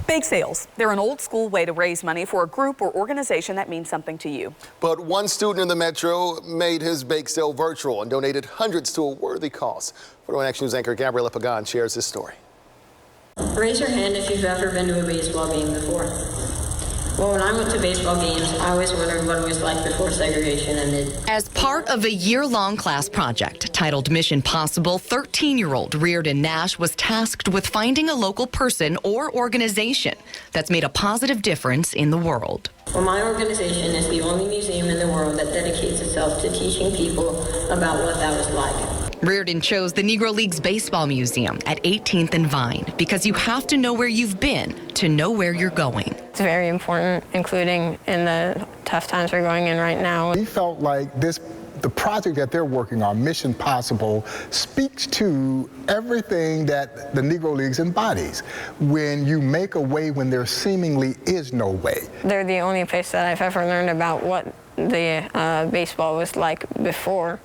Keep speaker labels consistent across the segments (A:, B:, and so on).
A: Bake sales. They're an old school way to raise money for a group or organization that means something to you.
B: But one student in the metro made his bake sale virtual and donated hundreds to a worthy cause. 41 Action News anchor Gabriella Pagan shares this story.
C: Raise your hand if you've ever been to a baseball game before. Well, when I went to baseball games, I always wondered what it was like before segregation ended.
D: As part of a year-long class project titled Mission Possible, 13-year-old Reardon Nash was tasked with finding a local person or organization that's made a positive difference in the world.
C: Well, my organization is the only museum in the world that dedicates itself to teaching people about what that was like.
D: Reardon chose the Negro Leagues Baseball Museum at 18th and Vine because you have to know where you've been to know where you're going.
C: It's very important, including in the tough times we're going in right now.
E: We felt like the project that they're working on, Mission Possible, speaks to everything that the Negro Leagues embodies. When you make a way when there seemingly is no way.
C: They're the only place that I've ever learned about what the baseball was like before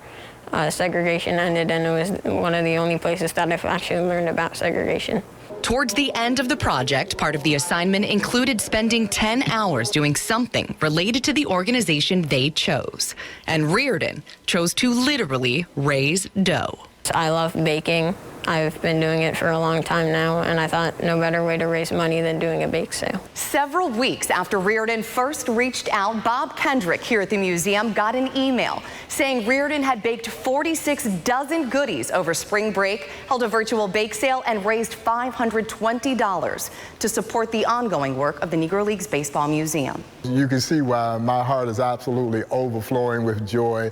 C: segregation ended, and it was one of the only places that I've actually learned about segregation.
D: Towards the end of the project, part of the assignment included spending 10 hours doing something related to the organization they chose. And Reardon chose to literally raise dough.
C: I love baking. I've been doing it for a long time now, and I thought no better way to raise money than doing a bake sale.
D: Several weeks after Reardon first reached out, Bob Kendrick here at the museum got an email saying Reardon had baked 46 dozen goodies over spring break, held a virtual bake sale, and raised $520 to support the ongoing work of the Negro Leagues Baseball Museum.
E: You can see why my heart is absolutely overflowing with joy.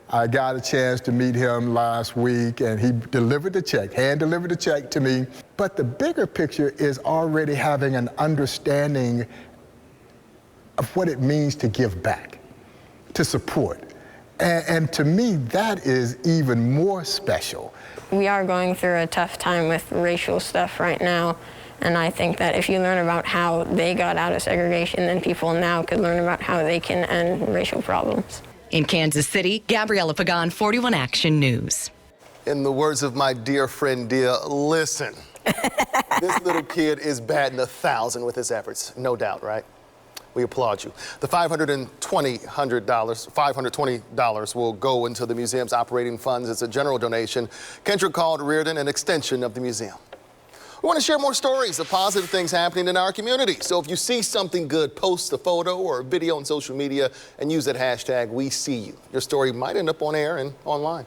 E: I got a chance to meet him last week, and he delivered the check, hand-delivered the check to me. But the bigger picture is already having an understanding of what it means to give back, to support. And to me, that is even more special.
C: We are going through a tough time with racial stuff right now, and I think that if you learn about how they got out of segregation, then people now could learn about how they can end racial problems.
D: In Kansas City, Gabriella Pagan, 41 Action News.
B: In the words of my dear friend Dia, listen. This little kid is batting 1,000 with his efforts, no doubt, right? We applaud you. The $520 will go into the museum's operating funds as a general donation. Kendrick called Reardon an extension of the museum. We want to share more stories of positive things happening in our community. So if you see something good, post a photo or a video on social media and use that hashtag, We See You. Your story might end up on air and online.